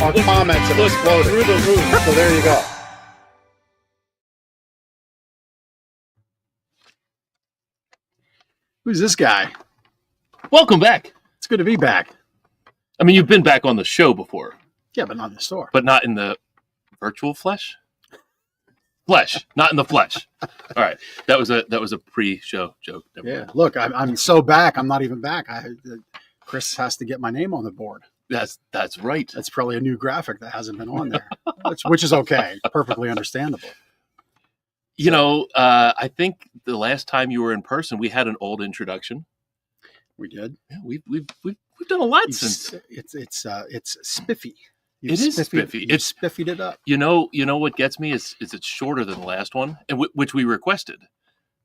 Our comments have exploded through the roof. So there you go. Who's this guy? Welcome back. It's good to be back. I mean, you've been back on the show before, Yeah, but not in the store. but not in the virtual flesh. Flesh, not in the flesh. All right, that was a pre-show joke. Never Yeah, mind. look, I'm so back. I'm not even back. Chris has to get my name on the board. That's right. That's probably a new graphic that hasn't been on there, which is okay. Perfectly understandable. You know, I think the last time you were in person, we had an old introduction. We did. Yeah, we've done a lot since. It's spiffy. It is spiffy. It's spiffied it up. You know what gets me is it's shorter than the last one, and which we requested.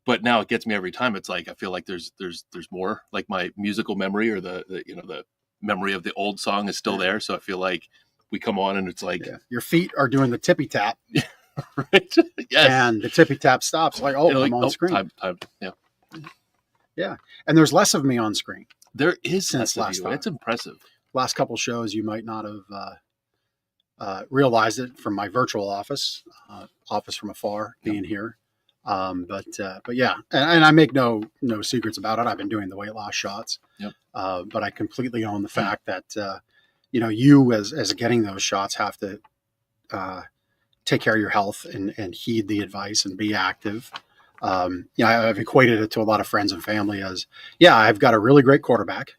But now it gets me every time. It's like I feel like there's more. Like my musical memory or the memory of the old song is still there. So I feel like we come on and it's like Your feet are doing the tippy tap, right? Yes. and the tippy tap stops. Like, oh, I'm on screen. Time. Yeah. Yeah, and there's less of me on screen. There is Since less of last you. time. It's impressive. Last couple shows, you might not have realized it from my virtual office from afar, being here. But yeah, and I make no secrets about it. I've been doing the weight loss shots. Yep. But I completely own the fact that you as getting those shots have to take care of your health and heed the advice and be active. I've equated it to a lot of friends and family as, I've got a really great quarterback,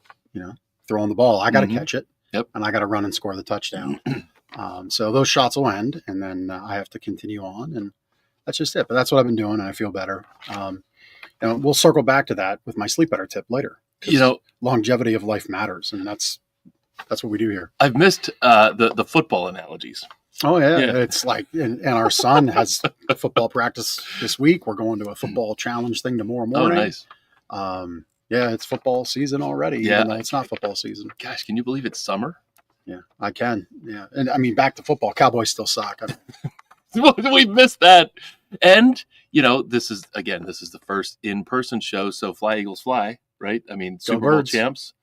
throwing the ball. I got to catch it. Yep. And I got to run and score the touchdown. So those shots will end, and then I have to continue on, and that's just it. But that's what I've been doing, and I feel better. And we'll circle back to that with my sleep better tip later. Longevity of life matters, and that's what we do here. I've missed the football analogies. Oh yeah. It's like, and our son has football practice this week. We're going to a football challenge thing tomorrow morning. Oh, nice. It's football season already. Yeah, even though it's not football season. Gosh, can you believe it's summer? Yeah, I can. Yeah, and I mean, back to football. Cowboys still suck. We missed that. And this is the first in-person show. So fly Eagles fly, right? I mean, Super Bowl champs.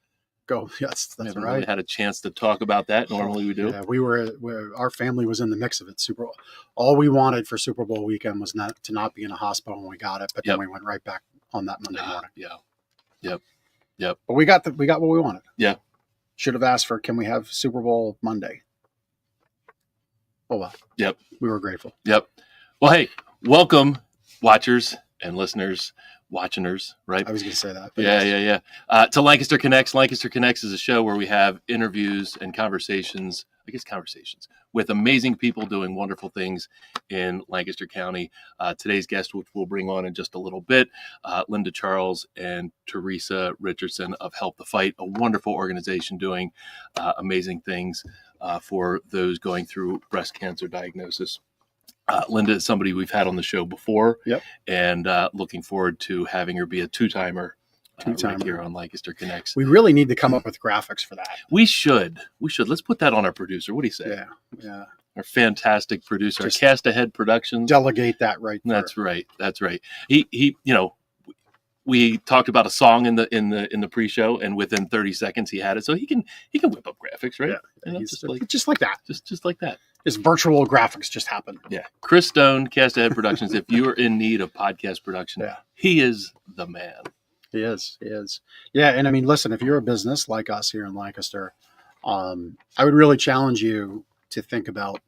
Go. Yes, that's we haven't right. really had a chance to talk about that. Normally we do. Yeah, our family was in the mix of it. Super Bowl. All we wanted for Super Bowl weekend was not be in a hospital when we got it, but then we went right back on that Monday morning. Yep. But we got what we wanted. Yeah. Should have asked for, can we have Super Bowl Monday? Oh well. Yep. We were grateful. Yep. Well, hey, welcome, watchers and listeners. Watchingers, right? I was going to say that. Yeah. To Lancaster Connects. Lancaster Connects is a show where we have interviews and conversations with amazing people doing wonderful things in Lancaster County. Today's guest, which we'll bring on in just a little bit, Lynda Charles and Teresa Richardson of Help the Fight, a wonderful organization doing amazing things for those going through breast cancer diagnosis. Lynda is somebody we've had on the show before, and looking forward to having her be a two-timer right here on Lancaster Connects. We really need to come up with graphics for that. We should. Let's put that on our producer. What do you say? Yeah. Our fantastic producer, Cast Ahead Productions. Delegate that right there. That's right. He we talked about a song in the pre-show, and within 30 seconds he had it, so he can whip up graphics, right? Yeah, just like that. Just like that. His virtual graphics just happen. Yeah. Chris Stone, Cast Ahead Productions. If you are in need of podcast production, he is the man. He is. Yeah, and I mean, listen, if you're a business like us here in Lancaster, I would really challenge you to think about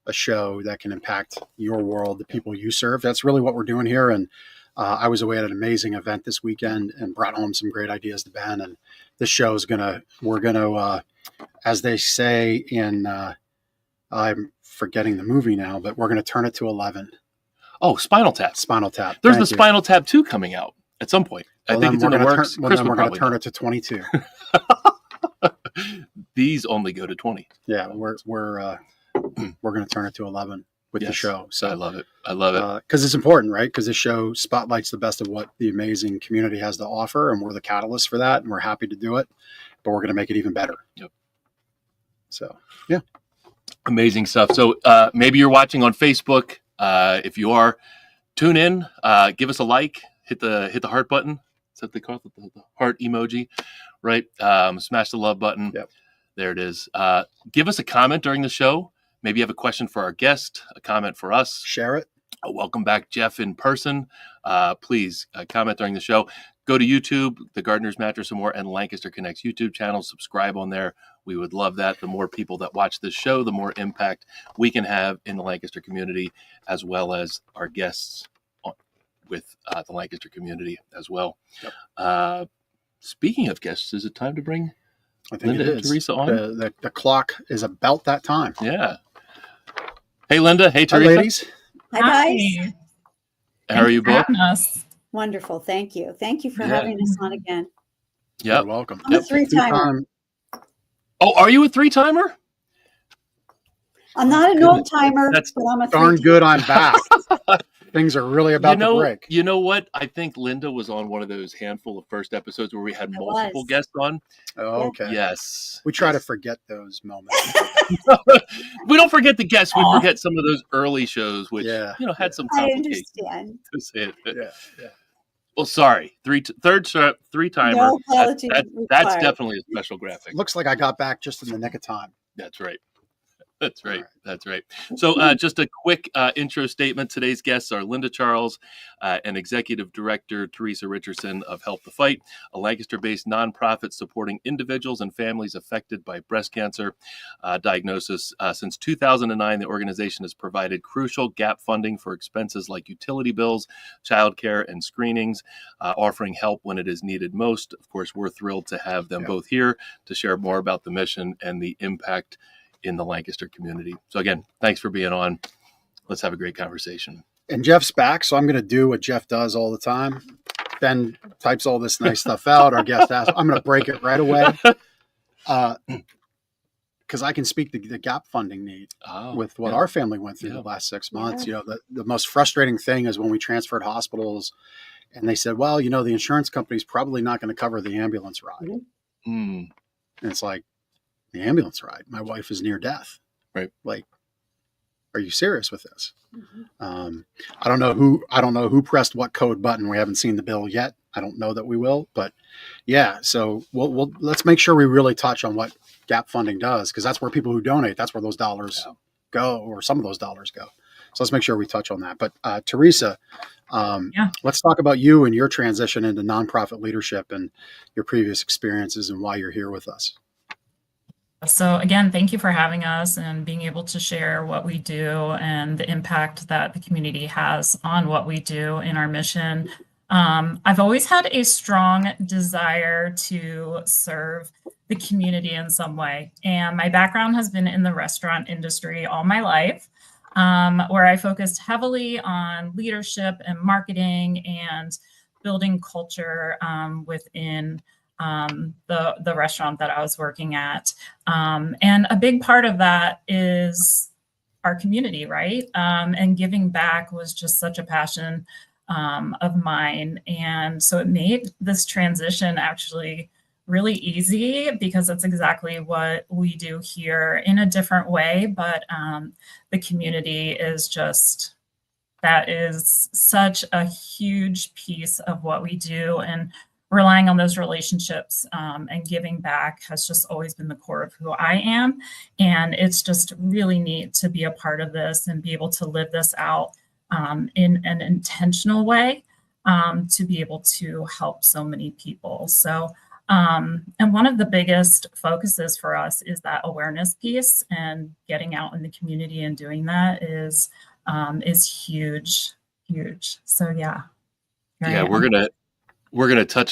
a show that can impact your world, the people you serve. That's really what we're doing here. And I was away at an amazing event this weekend and brought home some great ideas to Ben. And this show is we're going to, as they say in, I'm forgetting the movie now, but we're going to turn it to 11. Oh, Spinal Tap. There's the Spinal Tap 2 coming out at some point. I think it's in the works. Then we're going to turn it to 22. These only go to 20. Yeah, we're going to turn it to 11 with the show. So I love it. Because it's important, right? Because this show spotlights the best of what the amazing community has to offer, and we're the catalyst for that, and we're happy to do it. But we're going to make it even better. Yep. So yeah, amazing stuff. So maybe you're watching on Facebook. If you are, tune in. Give us a like. Hit the heart button. Is that what they call it? The heart emoji, right? Smash the love button. Yep. There it is. Give us a comment during the show. Maybe you have a question for our guest, a comment for us. Share it. Welcome back, Jeff, in person. Please comment during the show. Go to YouTube, The Gardener's Mattress and More, and Lancaster Connects YouTube channel. Subscribe on there. We would love that. The more people that watch this show, the more impact we can have in the Lancaster community, as well as our guests with the Lancaster community as well. Yep. Speaking of guests, is it time to bring Lynda and Teresa on? The clock is about that time. Yeah. Hey, Lynda. Hey, Teresa. Hi, ladies. Hi, guys. How are you both? Wonderful. Thank you. Thank you for having us on again. Yeah. You're welcome. I'm a three-timer. Oh, are you a three-timer? I'm not an old-timer, but I'm a darn good I'm back. Things are really about to break. You know what? I think Lynda was on one of those handful of first episodes where we had multiple guests on. Oh, okay. Yes. We try to forget those moments. We don't forget the guests. We forget some of those early shows, which had some complications. I understand. To say it. Yeah. Well, sorry. Three-timer. No apology that's definitely a special graphic. Looks like I got back just in the nick of time. That's right. That's right. That's right. So just a quick intro statement. Today's guests are Lynda Charles and Executive Director Teresa Richardson of Help the Fight, a Lancaster-based nonprofit supporting individuals and families affected by breast cancer diagnosis. Since 2009, the organization has provided crucial gap funding for expenses like utility bills, childcare, and screenings, offering help when it is needed most. Of course, we're thrilled to have them both here to share more about the mission and the impact in the Lancaster community. So again, thanks for being on. Let's have a great conversation. And Jeff's back, so I'm going to do what Jeff does all the time. Ben types all this nice stuff out. Our guest asks, I'm going to break it right away because I can speak the gap funding need with what our family went through the last 6 months. You know, the most frustrating thing is when we transferred hospitals and they said, well, you know, the insurance company's probably not going to cover the ambulance ride. And it's like, the ambulance ride. My wife is near death. Right. Like, are you serious with this? I don't know who pressed what code button. We haven't seen the bill yet. I don't know that we will, but yeah. So we'll let's make sure we really touch on what gap funding does, because that's where people who donate, that's where those dollars go, or some of those dollars go. So let's make sure we touch on that. But Teresa, let's talk about you and your transition into nonprofit leadership and your previous experiences and why you're here with us. So again, thank you for having us and being able to share what we do and the impact that the community has on what we do in our mission. I've always had a strong desire to serve the community in some way. And my background has been in the restaurant industry all my life, where I focused heavily on leadership and marketing and building culture within the restaurant that I was working at. And a big part of that is our community, right? And giving back was just such a passion of mine. And so it made this transition actually really easy, because that's exactly what we do here in a different way. But the community is just, that is such a huge piece of what we do. And relying on those relationships and giving back has just always been the core of who I am. And it's just really neat to be a part of this and be able to live this out in an intentional way, to be able to help so many people. So, and one of the biggest focuses for us is that awareness piece, and getting out in the community and doing that is huge. So yeah. We're gonna touch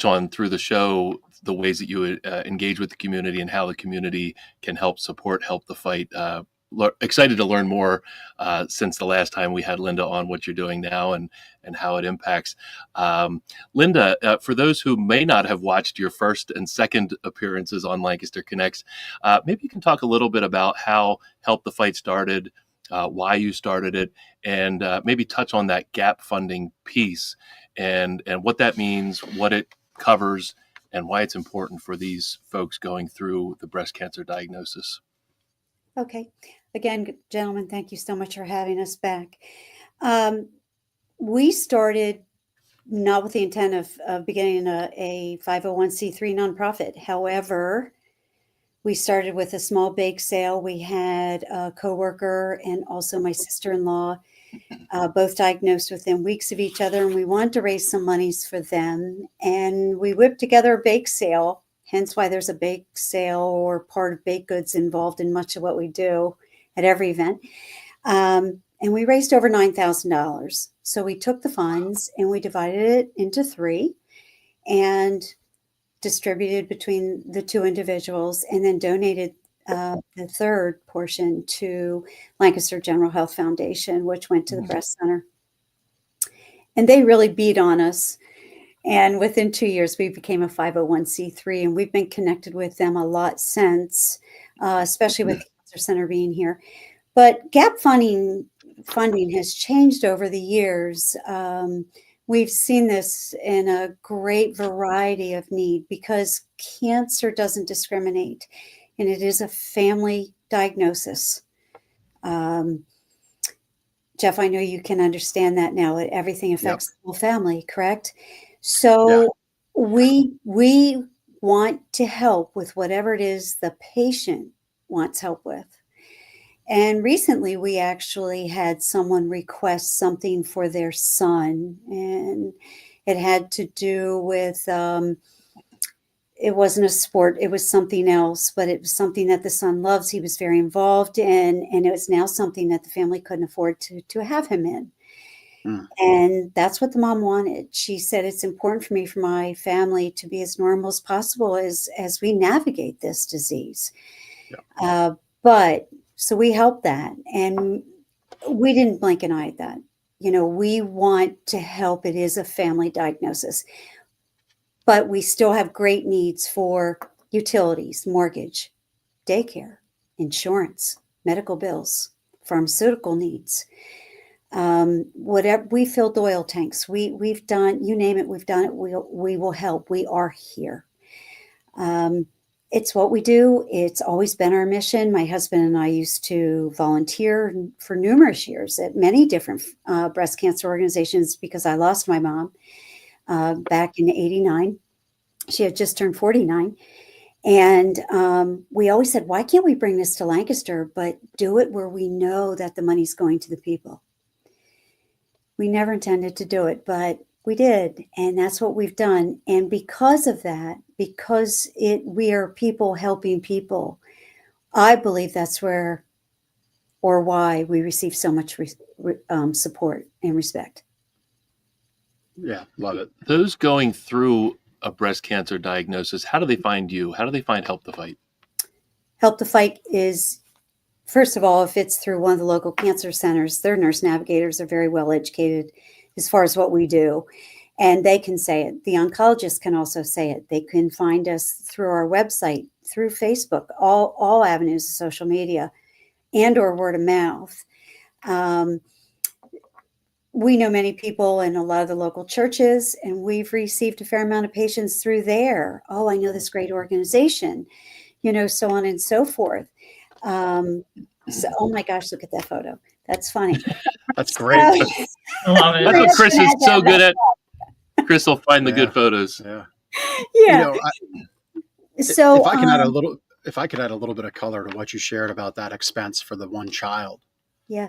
on through the show the ways that you engage with the community and how the community can help the fight. Excited to learn more since the last time we had Lynda on, what you're doing now and how it impacts. Lynda, for those who may not have watched your first and second appearances on Lancaster Connects, maybe you can talk a little bit about how Help the Fight started, why you started it, and maybe touch on that gap funding piece and what that means, what it covers, and why it's important for these folks going through the breast cancer diagnosis. Okay. Again, gentlemen, thank you so much for having us back. We started not with the intent of beginning a 501c3 nonprofit. However, We started with a small bake sale. We had a coworker and also my sister-in-law, both diagnosed within weeks of each other, and we wanted to raise some monies for them. And we whipped together a bake sale, hence why there's a bake sale or part of baked goods involved in much of what we do at every event. And we raised over $9,000. So we took the funds and we divided it into three and distributed between the two individuals, and then donated the third portion to Lancaster General Health Foundation, which went to the breast center. And they really beat on us. And within 2 years, we became a 501c3, and we've been connected with them a lot since, especially with the Cancer Center being here. But gap funding has changed over the years. We've seen this in a great variety of need because cancer doesn't discriminate, and it is a family diagnosis. Jeff, I know you can understand that now. Everything affects the whole family, correct? So we want to help with whatever it is the patient wants help with. And recently we actually had someone request something for their son, and it had to do with, it wasn't a sport, it was something else, but it was something that the son loves. He was very involved in, and it was now something that the family couldn't afford to have him in. And that's what the mom wanted. She said, it's important for me, for my family to be as normal as possible as we navigate this disease. So we helped that, and we didn't blink an eye at that. You know, we want to help. It is a family diagnosis, but we still have great needs for utilities, mortgage, daycare, insurance, medical bills, pharmaceutical needs. Whatever, we filled oil tanks. We've done, you name it, we've done it. We will help. We are here. It's what we do. It's always been our mission. My husband and I used to volunteer for numerous years at many different breast cancer organizations because I lost my mom back in '89. She had just turned 49. And we always said, why can't we bring this to Lancaster, but do it where we know that the money's going to the people? We never intended to do it, but we did, and that's what we've done. And because of that, because we are people helping people, I believe that's where or why we receive so much support and respect. Yeah, love it. Those going through a breast cancer diagnosis, how do they find you? How do they find Help the Fight? Help the Fight is, first of all, if it's through one of the local cancer centers, their nurse navigators are very well educated as far as what we do. And they can say it. The oncologist can also say it. They can find us through our website, through Facebook, all avenues of social media, and or word of mouth. We know many people in a lot of the local churches, and we've received a fair amount of patients through there. Oh, I know this great organization, you know, so on and so forth. So, oh my gosh, look at that photo. That's funny. That's great. I love it. That's what Chris is so good at. Chris will find the good photos. Yeah. Yeah. You know, So if I can add a little bit of color to what you shared about that expense for the one child. Yeah.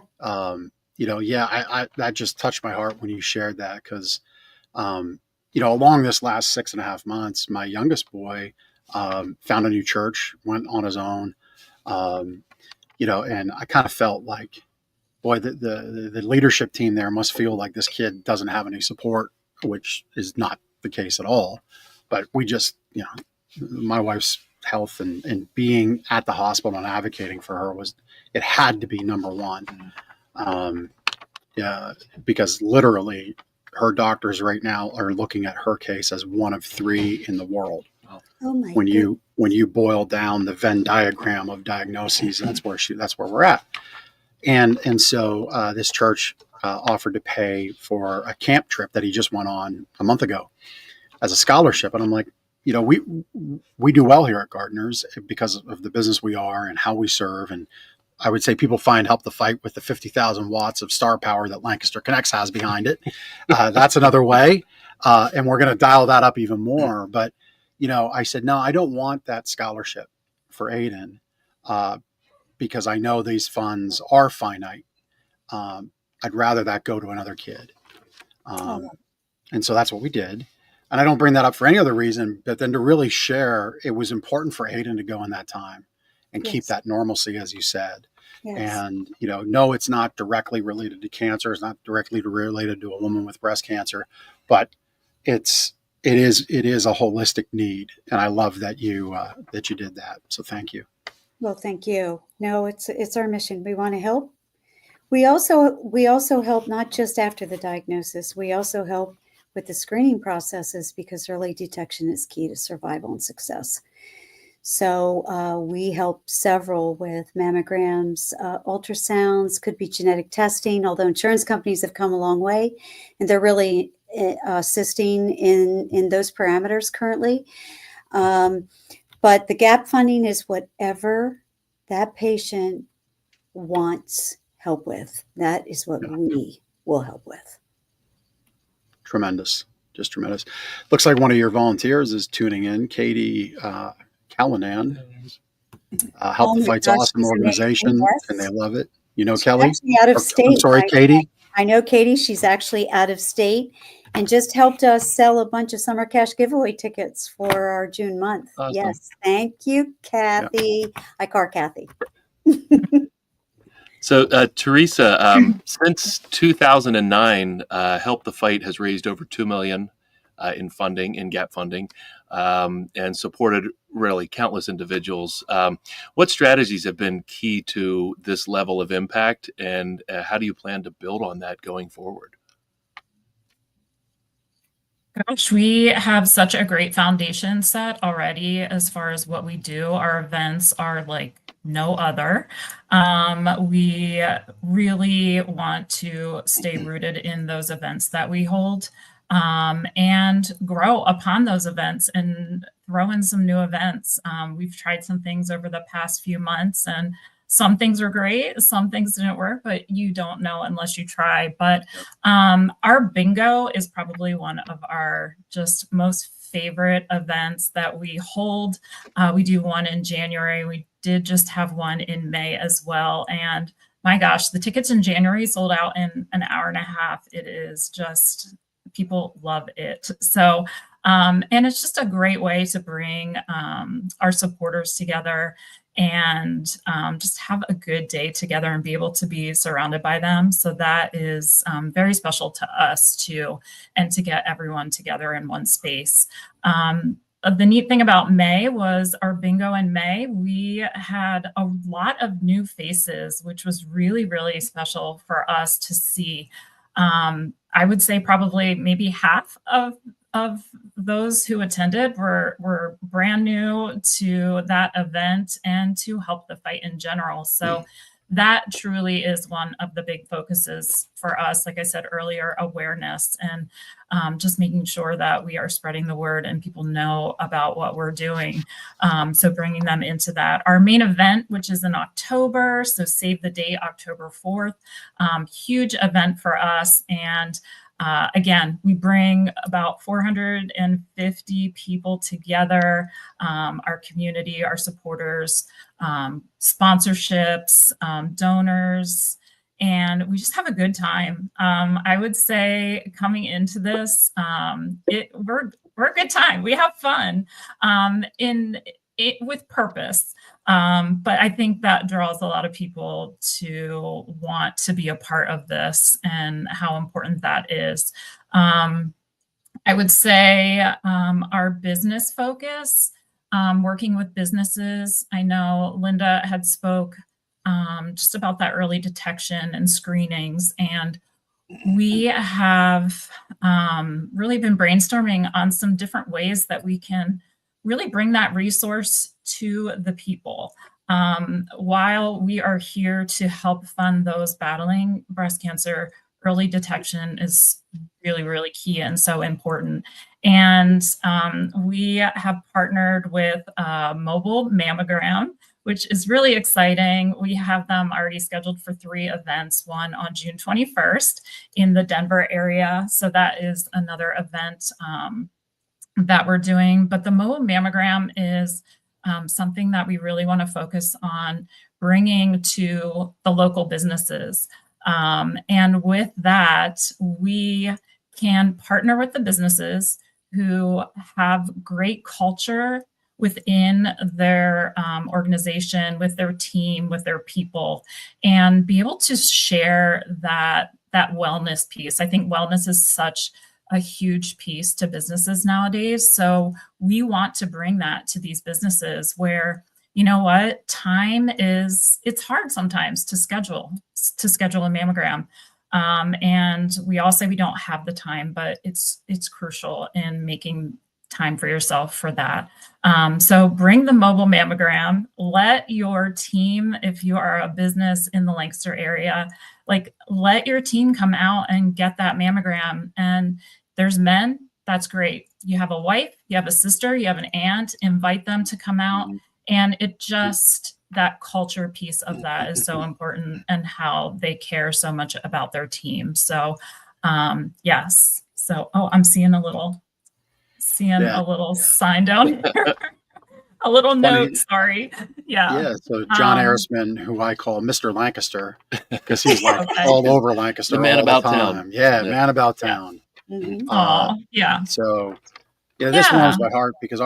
You know, I that just touched my heart when you shared that, because, you know, along this last 6.5 months, my youngest boy found a new church, went on his own, you know, and I kind of felt like, boy, the leadership team there must feel like this kid doesn't have any support, which is not the case at all. But we just, you know, my wife's health and being at the hospital and advocating for her it had to be number one. Yeah, because literally her doctors right now are looking at her case as one of 3 in the world. Oh my When you boil down the Venn diagram of diagnoses, that's where we're at. And so this church offered to pay for a camp trip that he just went on a month ago as a scholarship. And I'm like, you know, we do well here at Gardeners because of the business we are and how we serve. And I would say people find Help the Fight with the 50,000 watts of star power that Lancaster Connects has behind it. That's another way. And we're going to dial that up even more. But, you know, I said, no, I don't want that scholarship for Aiden, because I know these funds are finite. I'd rather that go to another kid. And so that's what we did. And I don't bring that up for any other reason, but then to really share, it was important for Aiden to go in that time and keep that normalcy, as you said. And, no, it's not directly related to cancer. It's not directly related to a woman with breast cancer, but it is a holistic need. And I love that you did that. So thank you. Well, thank you. No, it's our mission. We want to help. We also help not just after the diagnosis. We also help with the screening processes, because early detection is key to survival and success. So we help several with mammograms, ultrasounds, could be genetic testing, although insurance companies have come a long way and they're really assisting in those parameters currently. But the gap funding is whatever that patient wants help with. That is what we will help with. Tremendous. Just tremendous. Looks like one of your volunteers is tuning in, Katie Callanan. Help the Fight's awesome organization, yes. And they love it. She's Kelly? Actually out of state. I'm sorry, Katie? I know Katie. She's actually out of state and just helped us sell a bunch of summer cash giveaway tickets for our June month. Awesome. Yes. Thank you, Kathy. Yeah. I call her Kathy. So, Teresa, since 2009, Help the Fight has raised over $2 million in gap funding, and supported really countless individuals. What strategies have been key to this level of impact, and how do you plan to build on that going forward? Gosh, we have such a great foundation set already as far as what we do. Our events are like no other. We really want to stay rooted in those events that we hold, and grow upon those events and throw in some new events. We've tried some things over the past few months, and some things were great, some things didn't work, but you don't know unless you try. But our bingo is probably one of our just most favorite events that we hold. We do one in January. We did just have one in May as well. And my gosh, the tickets in January sold out in an hour and a half. It is just, people love it. So, and it's just a great way to bring our supporters together and just have a good day together and be able to be surrounded by them. So that is very special to us too, and to get everyone together in one space. The neat thing about May was our bingo in May, we had a lot of new faces, which was really, really special for us to see. I would say probably maybe half of those who attended were brand new to that event and to Help the Fight in general. So that truly is one of the big focuses for us. Like I said earlier, awareness and just making sure that we are spreading the word and people know about what we're doing. So bringing them into that. Our main event, which is in October, so save the date, October 4th, huge event for us. And again, we bring about 450 people together, our community, our supporters, sponsorships, donors, and we just have a good time. I would say coming into this, we're a good time. We have fun with purpose. But I think that draws a lot of people to want to be a part of this and how important that is. I would say our business focus, working with businesses. I know Linda had spoke just about that early detection and screenings, and we have really been brainstorming on some different ways that we can really bring that resource to the people. While we are here to help fund those battling breast cancer, early detection is really, really key and so important. And we have partnered with a mobile mammogram, which is really exciting. We have them already scheduled for 3 events, one on June 21st in the Denver area. So that is another event that we're doing. But the mobile mammogram is something that we really want to focus on bringing to the local businesses. And with that, we can partner with the businesses who have great culture within their organization, with their team, with their people, and be able to share that wellness piece. I think wellness is such a huge piece to businesses nowadays. So we want to bring that to these businesses where, you know what, it's hard sometimes to schedule a mammogram. And we all say we don't have the time, but it's crucial in making time for yourself for that. So bring the mobile mammogram. Let your team, if you are a business in the Lancaster area, let your team come out and get that mammogram. And there's men, that's great. You have a wife, you have a sister, you have an aunt, invite them to come out. And it just, that culture piece of that is so important, and how they care so much about their team. So yes. So, I'm seeing a little sign down here. A little note, sorry. Yeah, so John Arisman, who I call Mr. Lancaster, because he's like all over Lancaster the man all about the time. town. Yeah, man about town. Mm-hmm. So, this warms my heart, because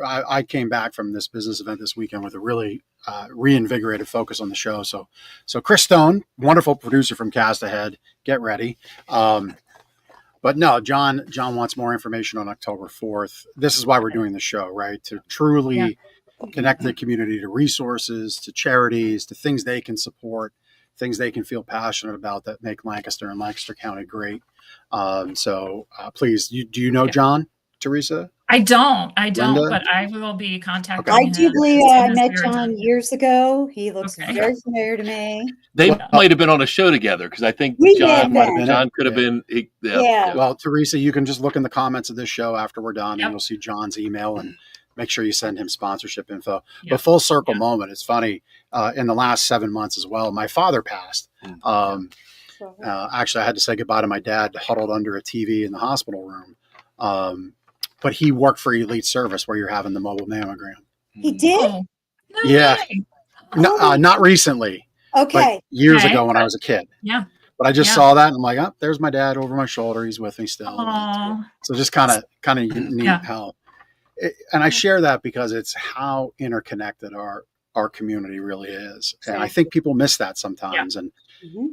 I came back from this business event this weekend with a really reinvigorated focus on the show. So Chris Stone, wonderful producer from Cast Ahead, get ready. But no, John wants more information on October 4th. This is why we're doing the show, right? To truly connect the community to resources, to charities, to things they can support, things they can feel passionate about that make Lancaster and Lancaster County great. So please, do you know John, Teresa? I don't, Lynda? but I will be contacting I him. do believe I met you're John done. years ago. He looks Okay. very familiar to me. They might have been on a show together, because I think We John may have been. John could have been. Yeah. Well, Teresa, you can just look in the comments of this show after we're done, Yep. and you'll see John's email, and make sure you send him sponsorship info. Yep. But full circle moment, it's funny, in the last 7 months as well, my father passed. Actually, I had to say goodbye to my dad huddled under a TV in the hospital room. But he worked for Elite Service, where you're having the mobile mammogram. He did? Oh, no Yeah. way. Not recently, Okay. but years Okay. ago when I was a kid. Yeah. But I just saw that, and I'm like, oh, there's my dad over my shoulder. He's with me still. Aww. So just kind of neat how. And I share that because it's how interconnected our community really is. And I think people miss that sometimes. And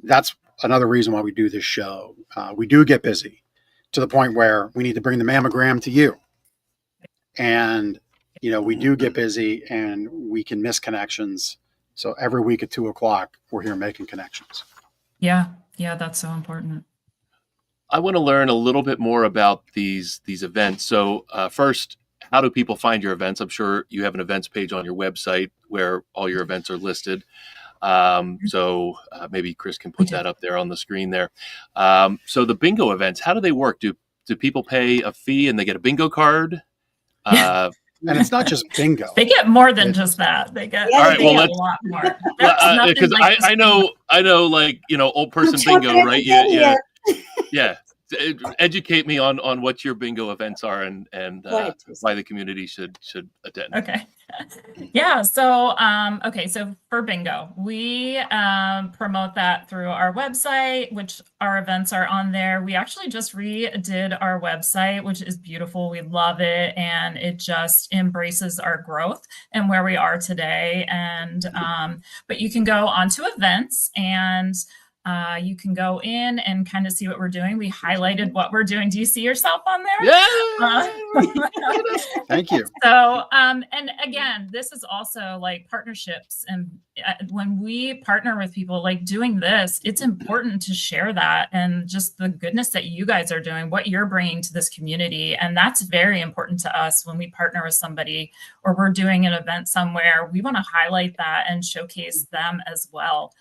that's another reason why we do this show. We do get busy to the point where we need to bring the mammogram to you. And, we do get busy, and we can miss connections. So every week at 2:00, we're here making connections. Yeah, that's so important. I want to learn a little bit more about these events. So first, how do people find your events? I'm sure you have an events page on your website where all your events are listed. So maybe Chris can put that up there on the screen there. So the bingo events, how do they work? Do people pay a fee and they get a bingo card? And it's not just bingo. They get more than just that. They get, all right, they get a lot more. Because I know, old person bingo, right? Yeah. Educate me on what your bingo events are, and why the community should attend. Okay. Yeah. So, so for bingo, we promote that through our website, which our events are on there. We actually just redid our website, which is beautiful. We love it. And it just embraces our growth and where we are today. And, but you can go onto events, and you can go in and kind of see what we're doing. We highlighted what we're doing. Do you see yourself on there? Yeah. Thank you. So, and again, this is also like partnerships. And when we partner with people, like doing this, it's important to share that, and just the goodness that you guys are doing, what you're bringing to this community. And that's very important to us when we partner with somebody, or we're doing an event somewhere. We want to highlight that and showcase them as well,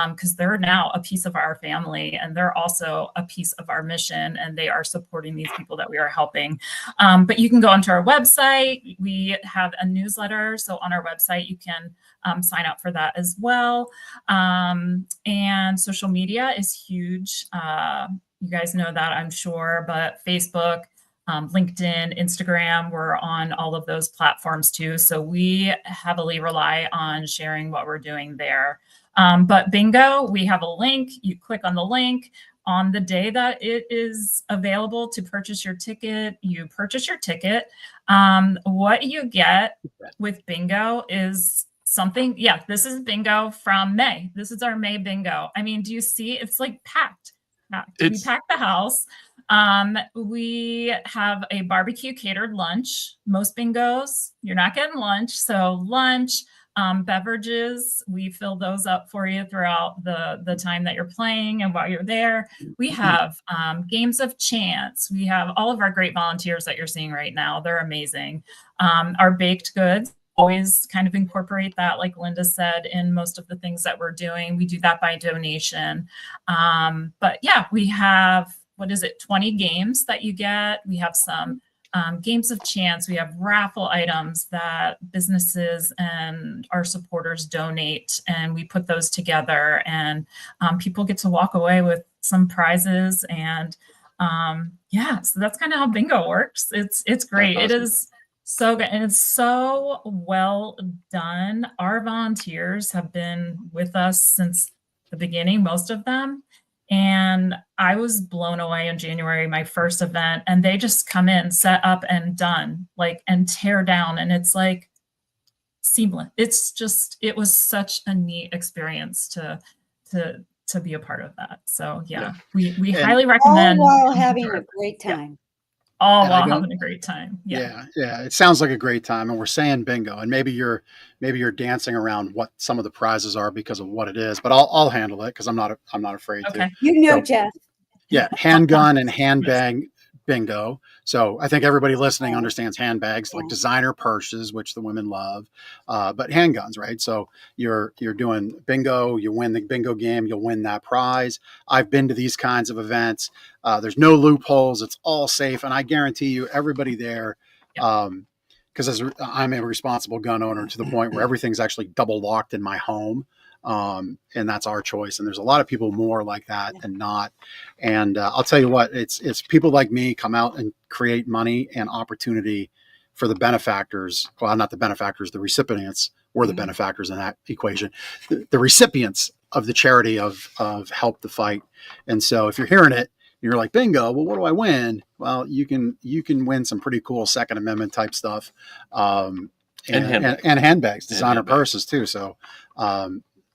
because they're now a piece of our family, and they're also a piece of our mission, and they are supporting these people that we are helping. But you can go onto our website. We have a newsletter. So on our website, you can sign up for that as well. And social media is huge. You guys know that, I'm sure, but Facebook, LinkedIn, Instagram. We're on all of those platforms too. So we heavily rely on sharing what we're doing there. But bingo, we have a link. You click on the link. On the day that it is available to purchase your ticket, you purchase your ticket. What you get with bingo is something. Yeah, this is bingo from May. This is our May bingo. I mean, do you see? It's like packed. We packed the house. We have a barbecue catered lunch. Most bingos, you're not getting lunch. So lunch, beverages, we fill those up for you throughout the time that you're playing and while you're there. We have games of chance. We have all of our great volunteers that you're seeing right now. They're amazing. Our baked goods always kind of incorporate that, like Linda said, in most of the things that we're doing. We do that by donation. But yeah, we have, 20 games that you get. We have some games of chance. We have raffle items that businesses and our supporters donate, and we put those together, and people get to walk away with some prizes. And yeah, so that's kind of how bingo works. It's great. Awesome. It is so good, and it's so well done. Our volunteers have been with us since the beginning, most of them. And I was blown away in January, my first event, and they just come in, set up and done, like, and tear down. And it's like seamless. It was such a neat experience to be a part of that. So yeah. we highly recommend. All while having a great time. All while having a great time. Yeah. It sounds like a great time. And we're saying bingo, and maybe you're dancing around what some of the prizes are because of what it is, but I'll handle it because I'm not afraid to. Jeff. Yeah. Handgun and handbag bingo. So I think everybody listening understands handbags, like designer purses, which the women love, but handguns, right? So you're doing bingo, you win the bingo game, you'll win that prize. I've been to these kinds of events. There's no loopholes. It's all safe. And I guarantee you everybody there, because as I'm a responsible gun owner to the point where everything's actually double locked in my home. And that's our choice. And there's a lot of people more like that than not. And I'll tell you what, it's people like me come out and create money and opportunity for the benefactors. Well, not the benefactors, the recipients. We're the benefactors in that equation. The recipients of the charity of Help the Fight. And so if you're hearing it, you're like, bingo, well, what do I win? Well, you can win some pretty cool Second Amendment type stuff. And handbags, designer purses too. So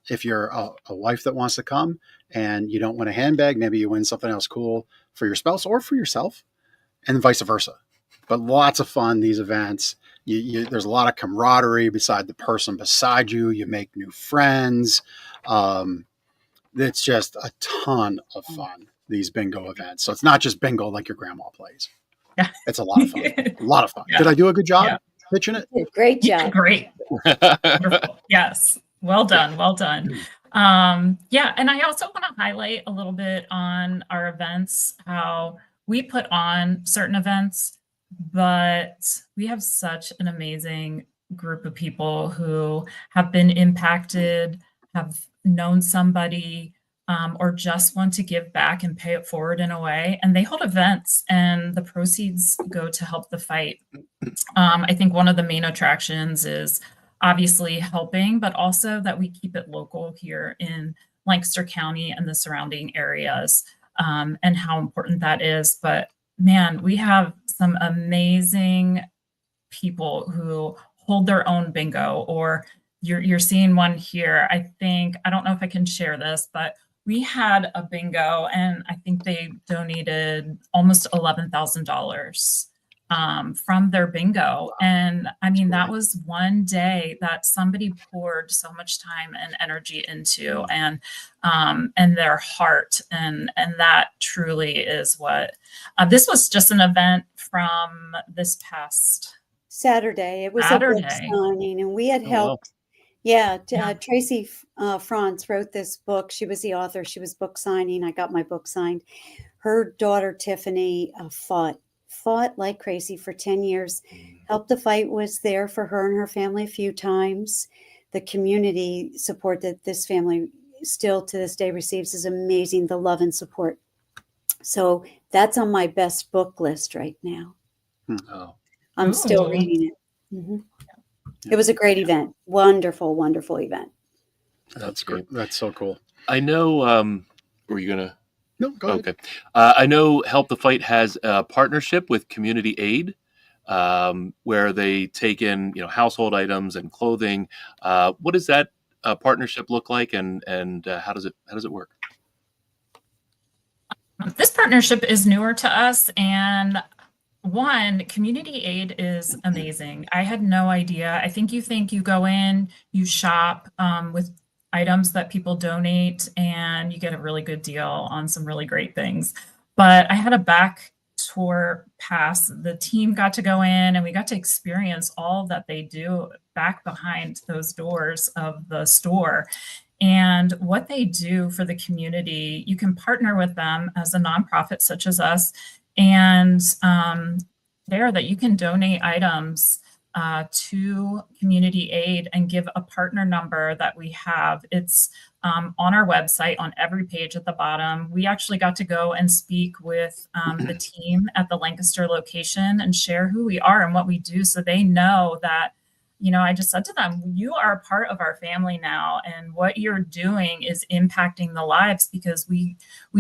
if you're a wife that wants to come and you don't win a handbag, maybe you win something else cool for your spouse or for yourself, and vice versa. But lots of fun, these events. There's a lot of camaraderie beside the person beside you. You make new friends. It's just a ton of fun, these bingo events. So it's not just bingo like your grandma plays. Yeah. It's a lot of fun. A lot of fun. Yeah. Did I do a good job pitching it? Great job. Great. Wonderful. Yes. Well done. Well done. And I also want to highlight a little bit on our events, how we put on certain events, but we have such an amazing group of people who have been impacted, have known somebody, or just want to give back and pay it forward in a way. And they hold events, and the proceeds go to Help the Fight. I think one of the main attractions is obviously helping, but also that we keep it local here in Lancaster County and the surrounding areas, and how important that is. But man, we have some amazing people who hold their own bingo, or you're seeing one here. I don't know if I can share this, but we had a bingo, and I think they donated almost $11,000 from their bingo. And I mean, that was one day that somebody poured so much time and energy into, and their heart. And that truly is what, this was just an event from this past Saturday. It was a book signing, and we had helped. Tracy Franz wrote this book. She was the author. She was book signing. I got my book signed. Her daughter, Tiffany, fought like crazy for 10 years. Help the Fight was there for her and her family a few times. The community support that this family still to this day receives is amazing, the love and support. So that's on my best book list right now. Oh, I'm still Ooh. reading it. It was a great event. Wonderful, wonderful event. That's great. That's so cool. I know. Were you gonna? No, go ahead. Okay. I know Help the Fight has a partnership with Community Aid, where they take in, household items and clothing. What does that partnership look like, and how does it work? This partnership is newer to us, and one, community aid is amazing. I had no idea. I think you go in, you shop with items that people donate, and you get a really good deal on some really great things. But I had a back tour pass. The team got to go in and we got to experience all that they do back behind those doors of the store. And what they do for the community, you can partner with them as a nonprofit such as us, and there that you can donate items to community aid and give a partner number that we have. It's on our website on every page at the bottom. We actually got to go and speak with the team at the Lancaster location and share who we are and what we do, so they know that, I just said to them, you are a part of our family now, and what you're doing is impacting the lives, because we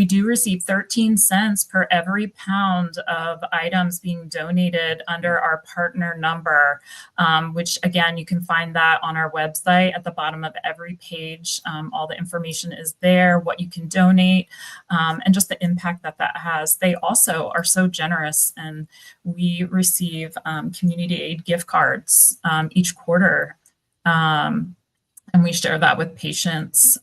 do receive 13 cents per every pound of items being donated under our partner number, which again, you can find that on our website at the bottom of every page. All the information is there, what you can donate, and just the impact that has. They also are so generous, and we receive community aid gift cards each quarter, and we share that with patients.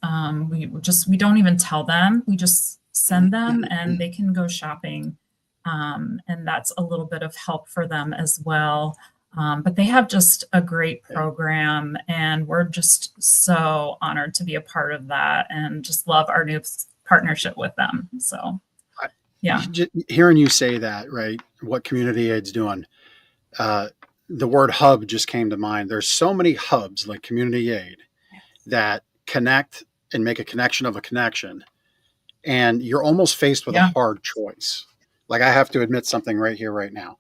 We don't even tell them, we just send them and they can go shopping, and that's a little bit of help for them as well. But they have just a great program, and we're just so honored to be a part of that, and just love our new partnership with them. So yeah. Hearing you say that, right, what community aid's doing, the word hub just came to mind. There's so many hubs like community aid that connect and make a connection of a connection. And you're almost faced with a hard choice. Like, I have to admit something right here, right now.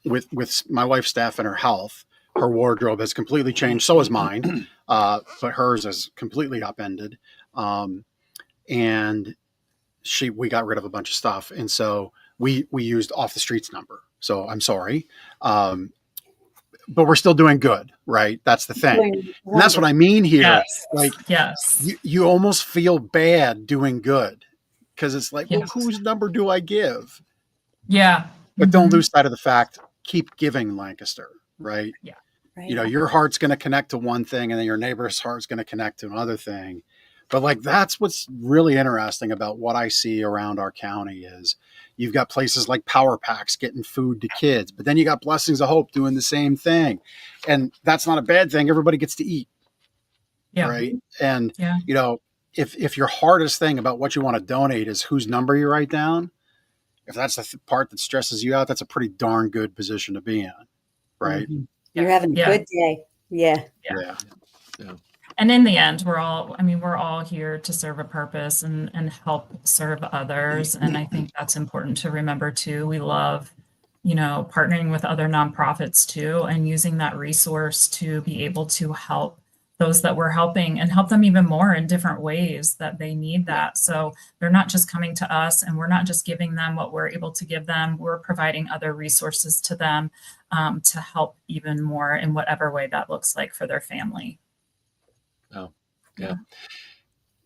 With my wife's staff and her health, her wardrobe has completely changed. So is mine. But hers is completely upended. And we got rid of a bunch of stuff. And so we used off the streets number. So I'm sorry. But we're still doing good, right? That's the thing. And that's what I mean here. Yes. Like, yes. You almost feel bad doing good, because it's like, well, whose number do I give? Yeah. But don't lose sight of the fact, keep giving, Lancaster, right? Yeah. Right. Your heart's going to connect to one thing, and then your neighbor's heart's going to connect to another thing. But like, that's what's really interesting about what I see around our county is you've got places like Power Packs getting food to kids, but then you got Blessings of Hope doing the same thing. And that's not a bad thing. Everybody gets to eat. Yeah. Right. And, if your hardest thing about what you want to donate is whose number you write down, if that's the part that stresses you out, that's a pretty darn good position to be in. Right. Mm-hmm. You're having a good day. Yeah. And in the end, we're all here to serve a purpose and help serve others. And I think that's important to remember too. We love, partnering with other nonprofits too, and using that resource to be able to help those that we're helping and help them even more in different ways that they need that. So they're not just coming to us, and we're not just giving them what we're able to give them. We're providing other resources to them to help even more in whatever way that looks like for their family. Oh, yeah.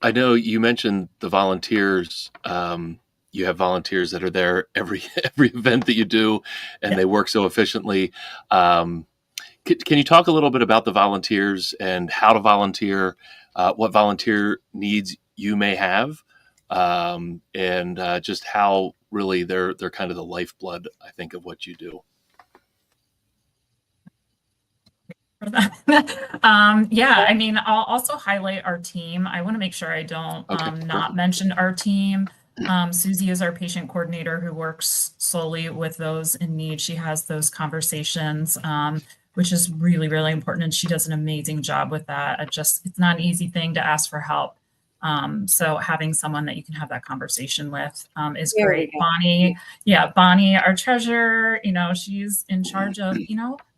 I know you mentioned the volunteers. You have volunteers that are there every event that you do, and they work so efficiently. Can you talk a little bit about the volunteers and how to volunteer, what volunteer needs you may have, and just how really they're kind of the lifeblood, I think, of what you do? I'll also highlight our team. I want to make sure I don't not mention our team. Susie is our patient coordinator who works solely with those in need. She has those conversations, which is really, really important. And she does an amazing job with that. It's not an easy thing to ask for help. So having someone that you can have that conversation with is There we great. go. Bonnie, our treasurer, she's in charge of,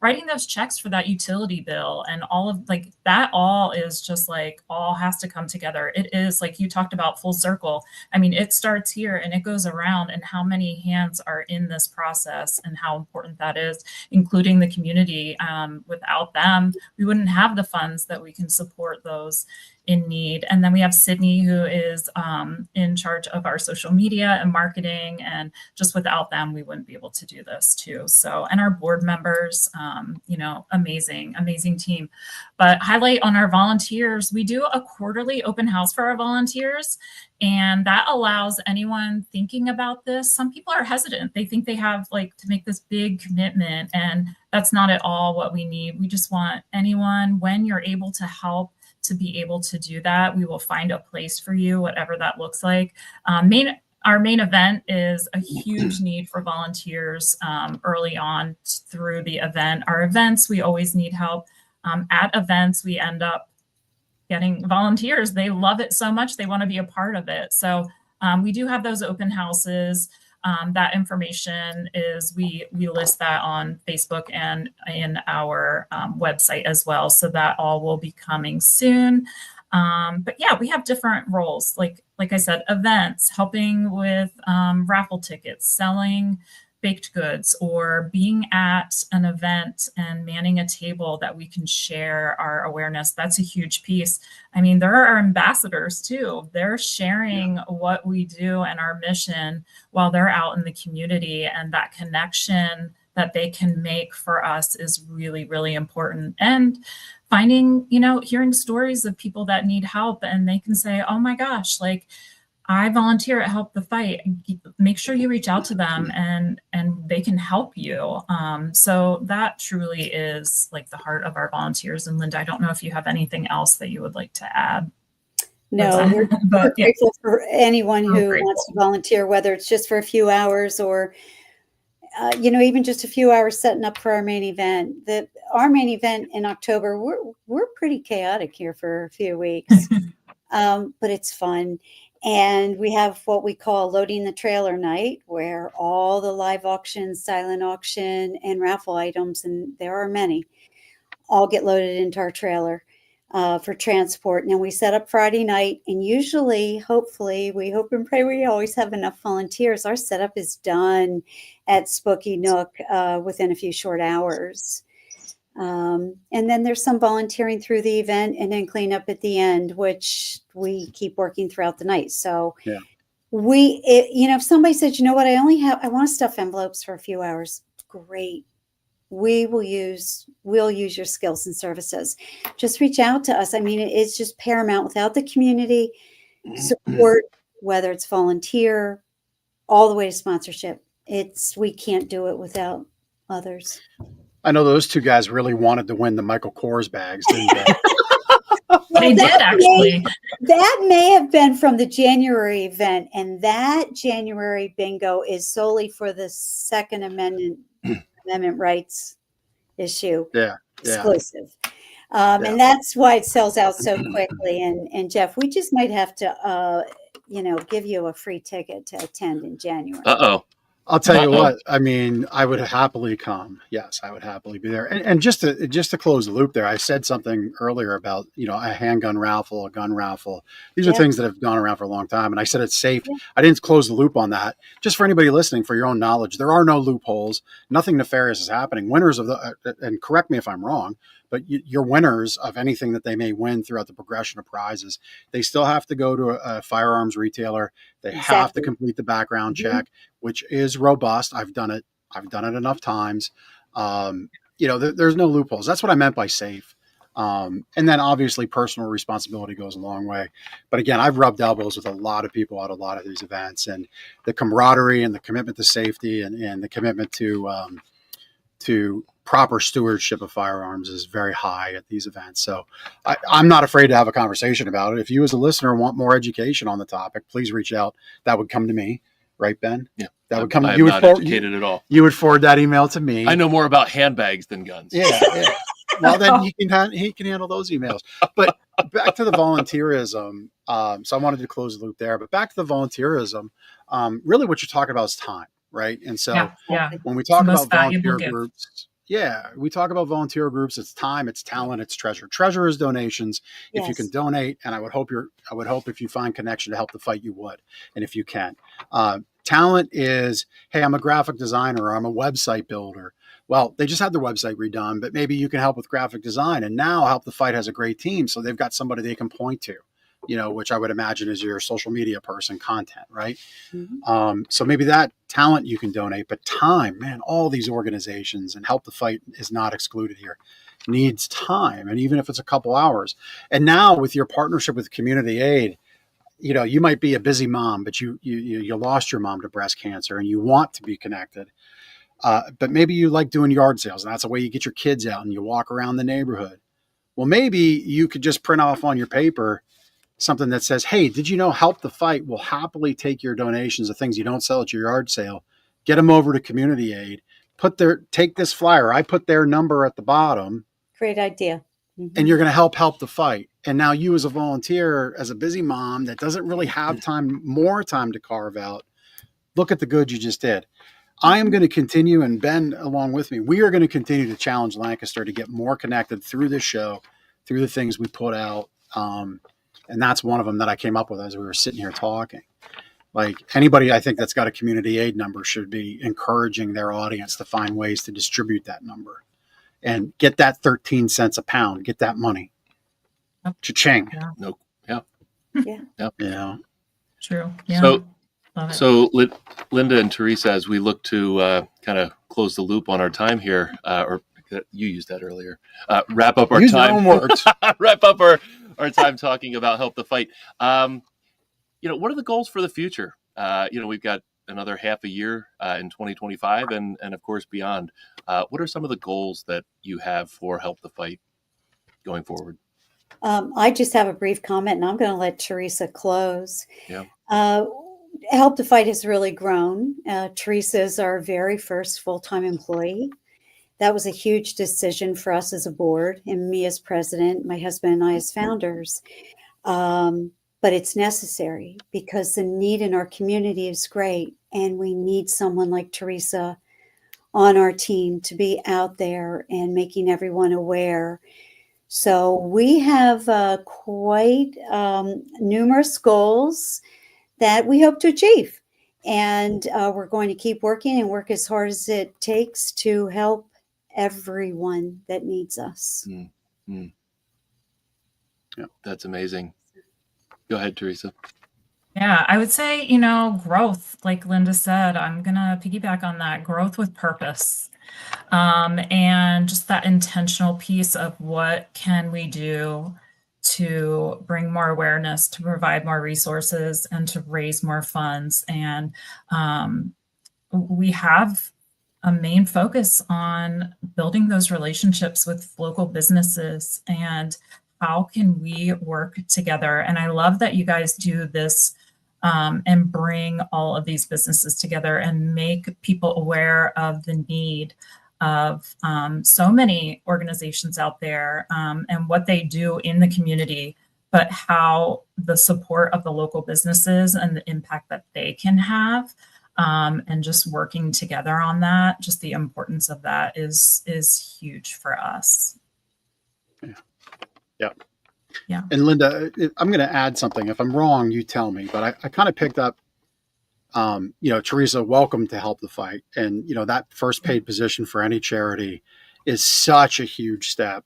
writing those checks for that utility bill and all of like that. All is just like all has to come together. It is like you talked about full circle. I mean, it starts here and it goes around, and how many hands are in this process and how important that is, including the community. Without them, we wouldn't have the funds that we can support those in need. And then we have Sydney, who is in charge of our social media and marketing. And just without them, we wouldn't be able to do this too. So, and our board members, amazing team. But highlight on our volunteers, we do a quarterly open house for our volunteers. And that allows anyone thinking about this. Some people are hesitant. They think they have like to make this big commitment, and that's not at all what we need. We just want anyone, when you're able to help, to be able to do that. We will find a place for you, whatever that looks like. Our main event is a huge need for volunteers early on through the event. Our events, we always need help. At events, we end up getting volunteers. They love it so much, they want to be a part of it. So we do have those open houses. That information is, we list that on Facebook and in our website as well. So that all will be coming soon. But yeah, we have different roles. Like I said, events, helping with raffle tickets, selling baked goods, or being at an event and manning a table that we can share our awareness. That's a huge piece. I mean, there are ambassadors too. They're sharing what we do and our mission while they're out in the community, and that connection that they can make for us is really, really important. And finding, hearing stories of people that need help, and they can say, oh my gosh, like, I volunteer at Help the Fight. Make sure you reach out to them and they can help you. So that truly is like the heart of our volunteers. And Lynda, I don't know if you have anything else that you would like to add. No, we're grateful for anyone who wants to volunteer, whether it's just for a few hours or, even just a few hours setting up for our main event. Our main event in October, we're pretty chaotic here for a few weeks, but it's fun. And we have what we call Loading the Trailer Night, where all the live auctions, silent auction, and raffle items, and there are many, all get loaded into our trailer for transport. And then we set up Friday night, and usually, hopefully, we hope and pray we always have enough volunteers. Our setup is done at Spooky Nook within a few short hours. And then there's some volunteering through the event, and then cleanup at the end, which we keep working throughout the night. So if somebody says, you know what, I want to stuff envelopes for a few hours. Great. We'll use your skills and services. Just reach out to us. I mean, it's just paramount. Without the community support, whether it's volunteer, all the way to sponsorship, we can't do it without others. I know those two guys really wanted to win the Michael Kors bags, didn't they? They did, actually. That may have been from the January event, and that January bingo is solely for the Second Amendment rights issue. Exclusive. And that's why it sells out so quickly. And Jeff, we just might have to, give you a free ticket to attend in January. I'll tell you what, I mean, I would happily come. Yes, I would happily be there. And just to close the loop there, I said something earlier about, a handgun raffle, a gun raffle. These are things that have gone around for a long time. And I said it's safe. I didn't close the loop on that. Just for anybody listening, for your own knowledge, there are no loopholes. Nothing nefarious is happening. Winners of and correct me if I'm wrong, but your winners of anything that they may win throughout the progression of prizes, they still have to go to a firearms retailer. They have to complete the background check, which is robust. I've done it enough times. There's no loopholes. That's what I meant by safe. And then obviously personal responsibility goes a long way. But again, I've rubbed elbows with a lot of people at a lot of these events, and the camaraderie and the commitment to safety and the commitment to proper stewardship of firearms is very high at these events. So I'm not afraid to have a conversation about it. If you as a listener want more education on the topic, please reach out. That would come to me. Right, Ben? Yeah. That would come. I'm not educated at all. You would forward that email to me. I know more about handbags than guns. Yeah. Well, then he can handle those emails. But back to the volunteerism. So I wanted to close the loop there, but back to the volunteerism. Really, what you're talking about is time, right? And so Yeah, yeah. when we It's the talk most about valuable volunteer gift. groups, yeah, we talk about volunteer groups. It's time, it's talent, it's treasure. Treasure is donations. If you can Yes. donate, and I would hope if you find connection to help the fight, you would, and if you can. Talent is, hey, I'm a graphic designer, or I'm a website builder. Well, they just had their website redone, but maybe you can help with graphic design. And now Help the Fight has a great team, so they've got somebody they can point to, which I would imagine is your social media person, content, right? Mhm. So maybe that talent you can donate, but time, man, all these organizations, and Help the Fight is not excluded here, needs time. And even if it's a couple hours. And now with your partnership with Community Aid, you might be a busy mom, but you lost your mom to breast cancer and you want to be connected. But maybe you like doing yard sales, and that's the way you get your kids out and you walk around the neighborhood. Well, maybe you could just print off on your paper something that says, hey, did you know Help the Fight will happily take your donations of things you don't sell at your yard sale, get them over to Community Aid, take this flyer. I put their number at the bottom, Great idea. and you're going to help the fight. And now you, as a volunteer, as a busy mom that doesn't really have more time to carve out, look at the good you just did. I am going to continue, and Ben along with me, we are going to continue to challenge Lancaster to get more connected through this show, through the things we put out. And that's one of them that I came up with as we were sitting here talking. Like, anybody I think that's got a Community Aid number should be encouraging their audience to find ways to distribute that number and get that 13 cents a pound, get that money. Yep. Cha-ching. Yeah. No. Yeah. Yeah. True. Yeah. So, Love it. so Linda and Teresa, as we look to kind of close the loop on our time here, or you used that earlier, wrap up our Use time. your own words. Wrap up our time talking about Help the Fight. What are the goals for the future? We've got another half a year in 2025 and of course beyond. What are some of the goals that you have for Help the Fight going forward? I just have a brief comment, and I'm going to let Teresa close. Yeah. Help the Fight has really grown. Teresa is our very first full-time employee. That was a huge decision for us as a board, and me as president, my husband and I as founders. But it's necessary because the need in our community is great, and we need someone like Teresa on our team to be out there and making everyone aware. So we have quite numerous goals that we hope to achieve. And we're going to keep working and work as hard as it takes to help everyone that needs us. Yeah, that's amazing. Go ahead, Teresa. Yeah, I would say, growth, like Linda said, I'm going to piggyback on that, growth with purpose. And just that intentional piece of what can we do to bring more awareness, to provide more resources, and to raise more funds. And we have a main focus on building those relationships with local businesses and how can we work together. And I love that you guys do this and bring all of these businesses together and make people aware of the need of so many organizations out there and what they do in the community, but how the support of the local businesses and the impact that they can have, and just working together on that, just the importance of that is huge for us. Yeah. And Linda, I'm going to add something. If I'm wrong, you tell me. But I kind of picked up, Teresa, welcome to Help the Fight. And, that first paid position for any charity is such a huge step.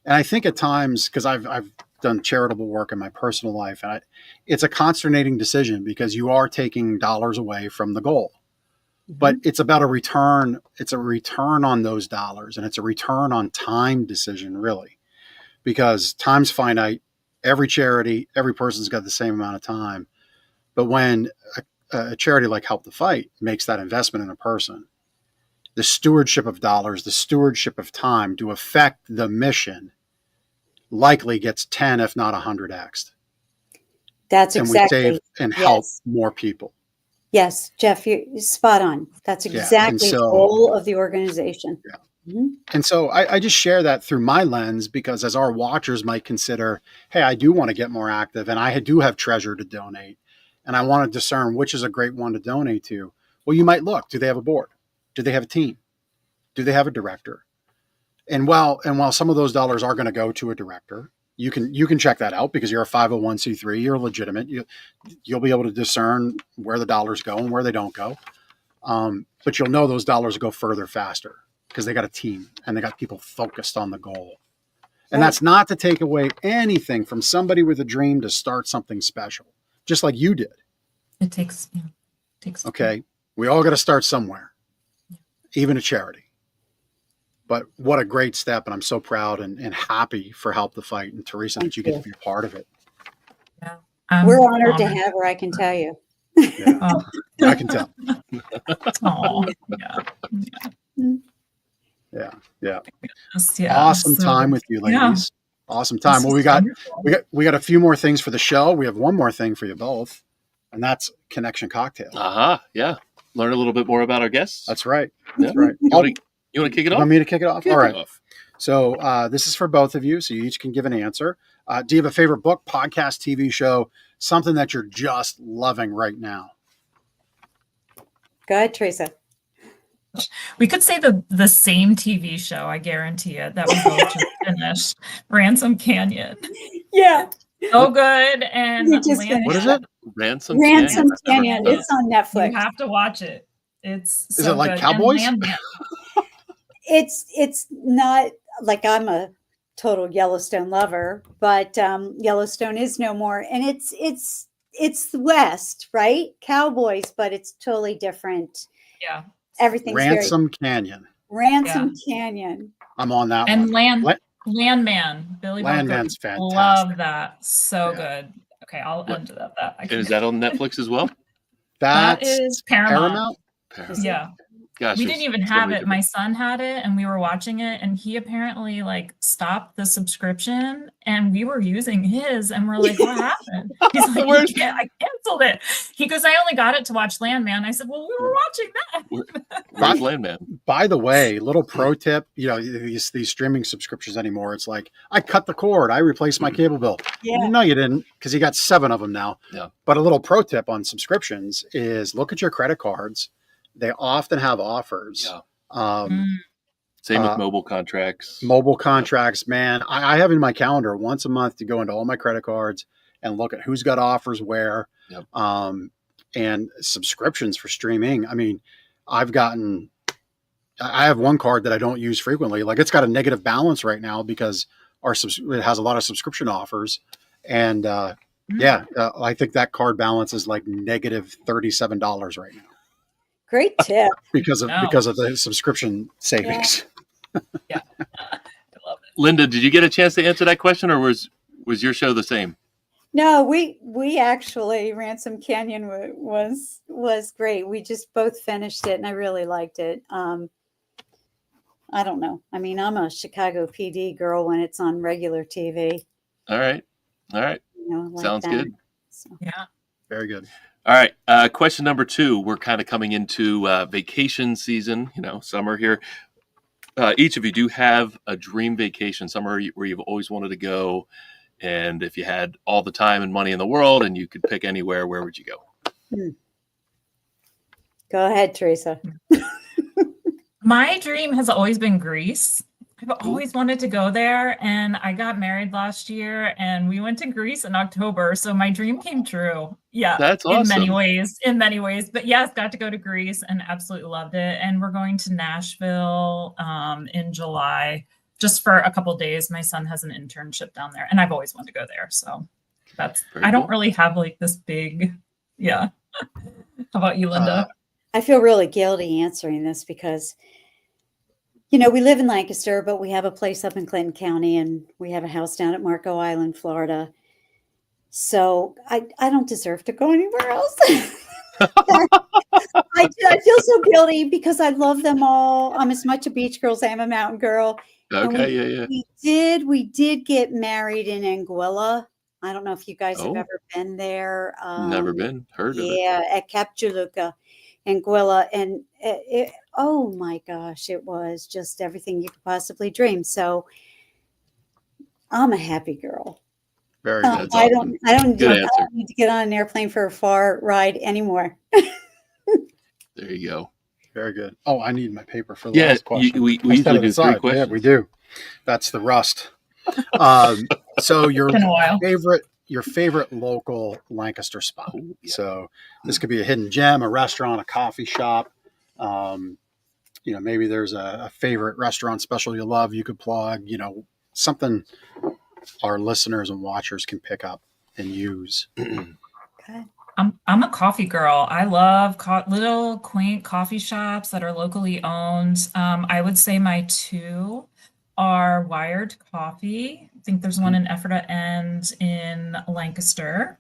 And I think at times, because I've done charitable work in my personal life, and it's a consternating decision because you are taking dollars away from the goal. But it's about a return. It's a return on those dollars, and it's a return on time decision, really. Because time's finite. Every charity, every person's got the same amount of time. But when a charity like Help the Fight makes that investment in a person, the stewardship of dollars, the stewardship of time to affect the mission likely gets 10, if not 100x. That's exactly. And we save and help more people. Yes, Jeff, you're spot on. That's exactly the goal of the organization. And so I just share that through my lens because as our watchers might consider, hey, I do want to get more active and I do have treasure to donate and I want to discern which is a great one to donate to. Well, you might look, do they have a board? Do they have a team? Do they have a director? And while some of those dollars are going to go to a director, you can check that out because you're a 501c3, you're legitimate. You'll be able to discern where the dollars go and where they don't go. But you'll know those dollars go further faster because they got a team and they got people focused on the goal. And that's not to take away anything from somebody with a dream to start something special, just like you did. It takes. Okay. We all got to start somewhere, even a charity. But what a great step. And I'm so proud and happy for Help the Fight. And Teresa, that you get to be a part of it. Yeah. We're honored to have her, I can tell you. Yeah. Oh. I can tell. Oh, Yeah. yeah. Awesome So, time with you, ladies. yeah. Awesome time. This Well, is wonderful. we got a few more things for the show. We have one more thing for you both, and that's Connection Cocktail. Yeah. Learn a little bit more about our guests. That's right. Yeah. That's right. You want to kick it You off? want me to kick it off? Kick All it right. off. So this is for both of you, so you each can give an answer. Do you have a favorite book, podcast, TV show, something that you're just loving right now? Go ahead, Teresa. We could say the same TV show, I guarantee it, that we both just finished. Ransom Canyon. Yeah. So good. And We just Landman. What is it? Ransom Ransom Canyon. Canyon. It's on You Netflix. have to watch it. It's Is so it like good. Cowboys? And Landman. It's not like I'm a total Yellowstone lover, but Yellowstone is no more, and it's the West, right? Cowboys, but it's totally different. Yeah. Everything's Ransom Canyon. very Ransom Canyon. I'm on that And one. Landman. Billy Bob Landman's Thornton. fantastic. Love that. So Yeah. good. Okay, I'll end it at that. And is that on Netflix as well? That That's is Paramount. Paramount? Yeah. Gosh, We didn't even it's gonna have be it. different. My son had it and we were watching it and he apparently like stopped the subscription and we were using his and we're like, what happened? He's like, I canceled it. He goes, I only got it to watch Landman. I said, well, we were watching that. Where's Landman? By the way, little pro tip, these streaming subscriptions anymore, it's like, I cut the cord, I replaced my cable bill. Yeah. No, you didn't, because you got 7 of them now. Yeah. But a little pro tip on subscriptions is look at your credit cards. They often have offers. Yeah. Uh, Same with mobile contracts. Mobile contracts, man. I have in my calendar once a month to go into all my credit cards and look at who's got offers where. Yep. And subscriptions for streaming. I mean, I have one card that I don't use frequently. Like it's got a negative balance right now because it has a lot of subscription offers. And I think that card balance is like negative $37 right now Great tip. because of the subscription savings. Yeah. I love it. Linda, did you get a chance to answer that question, or was your show the same? No, we actually Ransom Canyon was great. We just both finished it, and I really liked it. I don't know. I mean, I'm a Chicago PD girl when it's on regular TV. All right. Like Sounds that. good. So, Yeah. Very good. All right. Question number 2. We're kind of coming into vacation season, summer here. Each of you do have a dream vacation, somewhere where you've always wanted to go. And if you had all the time and money in the world and you could pick anywhere, where would you go? Go ahead, Teresa. My dream has always been Greece. I've always wanted to go there, and I got married last year, and we went to Greece in October. So my dream came true. Yeah, That's awesome. In many ways. But yes, got to go to Greece and absolutely loved it. And we're going to Nashville in July, just for a couple of days. My son has an internship down there, and I've always wanted to go there. So that's Very I don't cool. really have like this big, yeah. How about you, Linda? I feel really guilty answering this because, we live in Lancaster, but we have a place up in Clinton County and we have a house down at Marco Island, Florida. So I don't deserve to go anywhere else. I feel so guilty because I love them all. I'm as much a beach girl as I am a mountain girl. Okay. Yeah. We did get married in Anguilla. I don't know if you guys have Oh. ever been there. Never been. Heard of it. Yeah, at Cap Juluca. Anguilla, and oh my gosh, it was just everything you could possibly dream. So I'm a happy girl. Very good. That's awesome. I don't Good answer. need to get on an airplane for a far ride anymore. There you go. Very good. Oh, I need my paper for the Yeah, last question. we I usually set it do aside. three Yeah, questions. we do. That's the rust. So your Been a while. favorite local Lancaster spot. Oh, yeah. So this could be a hidden gem, a restaurant, a coffee shop. Maybe there's a favorite restaurant special you love. You could plug. Something our listeners and watchers can pick up and use. Okay. I'm a coffee girl. I love little quaint coffee shops that are locally owned. I would say my two are Wired Coffee. I think there's one in Ephrata and in Lancaster.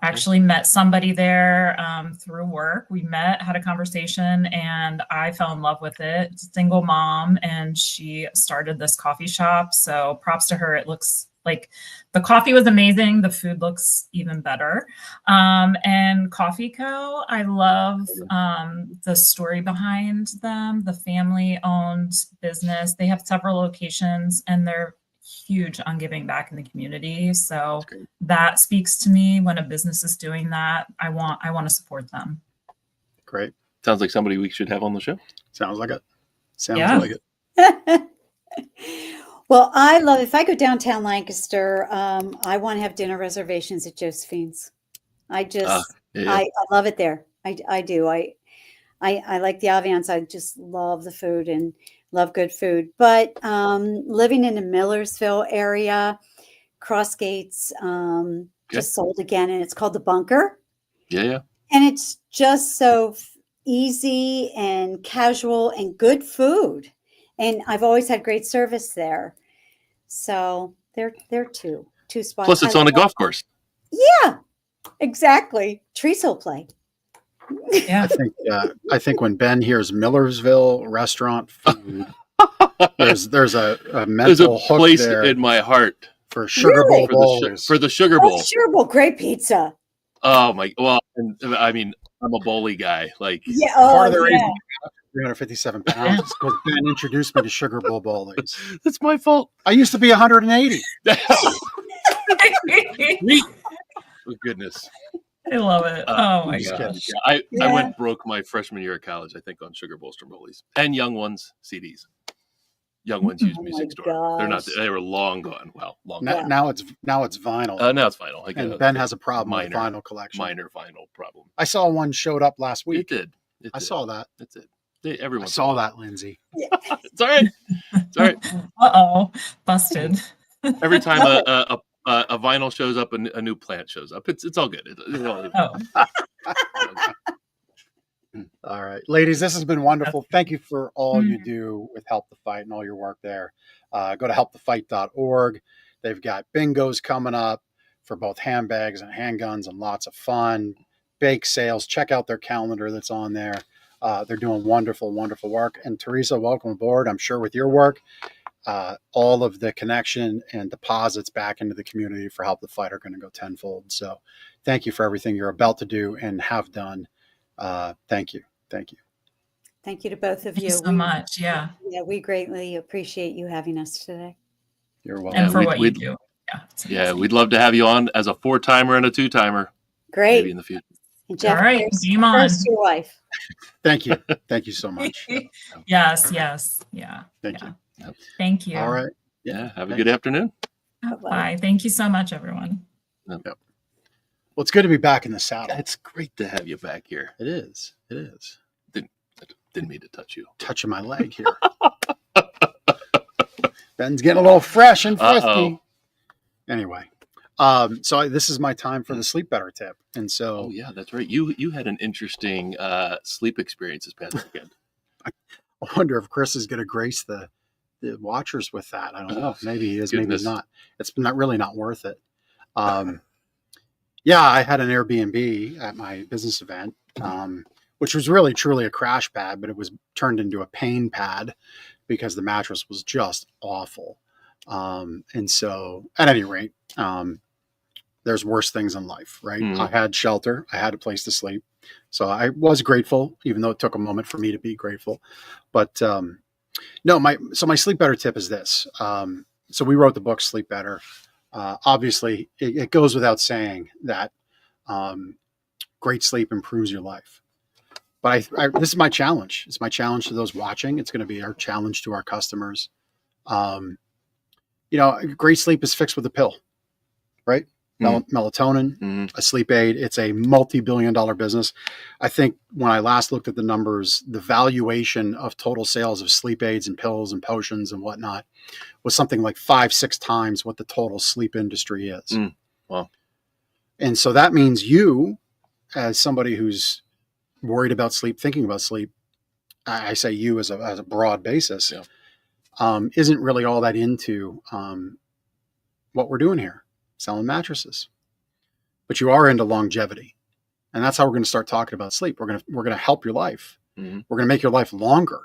I actually met somebody there through work. We met, had a conversation, and I fell in love with it. It's a single mom, and she started this coffee shop. So props to her. It looks like the coffee was amazing. The food looks even better. And Coffee Co., I love the story behind them, the family-owned business. They have several locations, and they're huge on giving back in the community. So that speaks to me when a business is doing that. I want to support them. Great. Sounds like somebody we should have on the show. Sounds like it. Yeah. Like it. Well, I love, if I go downtown Lancaster, I want to have dinner reservations at Josephine's. I love it there. I do. I like the ambiance. I just love the food and love good food. But living in the Millersville area, Crossgates just sold again, and it's called The Bunker. Yeah. And it's just so easy and casual and good food. And I've always had great service there. So they're two spots. Plus, it's on a golf course. Yeah, exactly. Teresa will play. Yeah. I think when Ben hears Millersville restaurant food, there's a mental hook place there in my heart for Sugar Bowl bowlers. for the Sugar Bowl. Oh, Sugar Bowl, great pizza. Oh my! Well, I mean, I'm a bowly guy. Like, Yeah, part of the reason 357 pounds is because Ben introduced me to Sugar Bowl bowlers. That's my fault. I used to be 180. Oh, goodness. I love it. Oh my just gosh. I went broke my freshman year of college, I think, on Sugar Bowl Stromboli's and Young Ones CDs. Young Ones used music store. They're not. They were long gone. Well, long gone. Now it's vinyl. Now it's vinyl. And Ben has a problem with vinyl collection. Minor vinyl problem. I saw one showed up last week. It did. I saw that. That's it. Everyone saw that, Lindsay. It's all right. It's all right. Uh-oh. Busted. Every time a vinyl shows up, a new plant shows up. It's all good. All right, ladies, this has been wonderful. Thank you for all you do with Help the Fight and all your work there. Go to helpthefight.org. They've got bingos coming up for both handbags and handguns and lots of fun. Bake sales. Check out their calendar that's on there. They're doing wonderful, wonderful work. And Teresa, welcome aboard. I'm sure with your work, all of the connection and deposits back into the community for Help the Fight are going to go tenfold. So thank you for everything you're about to do and have done. Thank you. Thank you. Thank you to both of Thank you so much. Yeah. Yeah, we greatly appreciate you having us today. You're welcome. And for what you do. Yeah, we'd love to have you on as a 4-timer and a 2-timer. Great. Maybe in the future. And Jeff, all right, game on. Your wife. Thank you. Thank you so much. Yes. Yeah. Thank you. Thank you. All right. Yeah. Have a good afternoon. Bye. Thank you so much, everyone. Yep. Well, it's good to be back in the saddle. It's great to have you back here. It is. It is. Didn't mean to touch you. Touching my leg here. Ben's getting a little fresh and frisky. Uh-oh. Anyway, so this is my time for the sleep better tip. And so, oh yeah, that's right. You had an interesting sleep experience this past weekend. I wonder if Chris is going to grace the watchers with that. I don't know. Maybe he is. Maybe he's not. It's not worth it. Yeah, I had an Airbnb at my business event, which was really truly a crash pad, but it was turned into a pain pad because the mattress was just awful. And so at any rate, there's worse things in life, right? Mhm. I had shelter. I had a place to sleep. So I was grateful, even though it took a moment for me to be grateful. But no, my sleep better tip is this. So we wrote the book Sleep Better. Obviously, it goes without saying that great sleep improves your life. But this is my challenge. It's my challenge to those watching. It's going to be our challenge to our customers. Great sleep is fixed with a pill, right? Melatonin, a sleep aid. It's a multi-billion-dollar business. I think when I last looked at the numbers, the valuation of total sales of sleep aids and pills and potions and whatnot was something like 5-6 times what the total sleep industry is. Wow. And so that means you, as somebody who's worried about sleep, thinking about sleep, I say you as a broad basis, isn't really all that into what we're doing here, selling mattresses. But you are into longevity. And that's how we're going to start talking about sleep. We're going to help your life. Mm-hmm. We're going to make your life longer.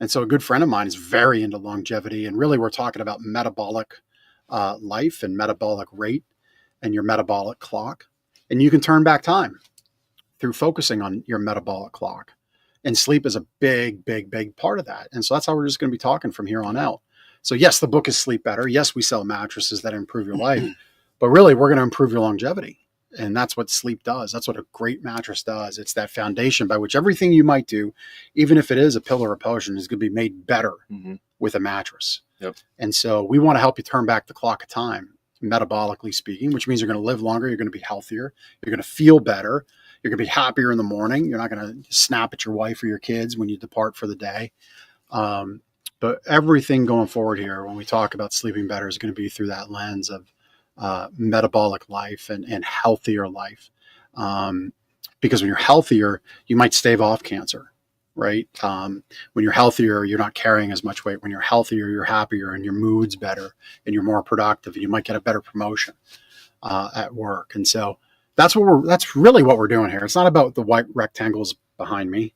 And so a good friend of mine is very into longevity. And really, we're talking about metabolic life and metabolic rate and your metabolic clock. And you can turn back time through focusing on your metabolic clock. And sleep is a big, big, big part of that. And so that's how we're just going to be talking from here on out. So yes, the book is Sleep Better. Yes, we sell mattresses that improve your life. But really, we're going to improve your longevity. And that's what sleep does. That's what a great mattress does. It's that foundation by which everything you might do, even if it is a pill or a potion, is going to be made better with a mattress. Yep. And so we want to help you turn back the clock of time, metabolically speaking, which means you're going to live longer. You're going to be healthier. You're going to feel better. You're going to be happier in the morning. You're not going to snap at your wife or your kids when you depart for the day. But everything going forward here, when we talk about sleeping better, is going to be through that lens of metabolic life and healthier life. Because when you're healthier, you might stave off cancer, right? When you're healthier, you're not carrying as much weight. When you're healthier, you're happier and your mood's better and you're more productive and you might get a better promotion at work. And so that's really what we're doing here. It's not about the white rectangles behind me.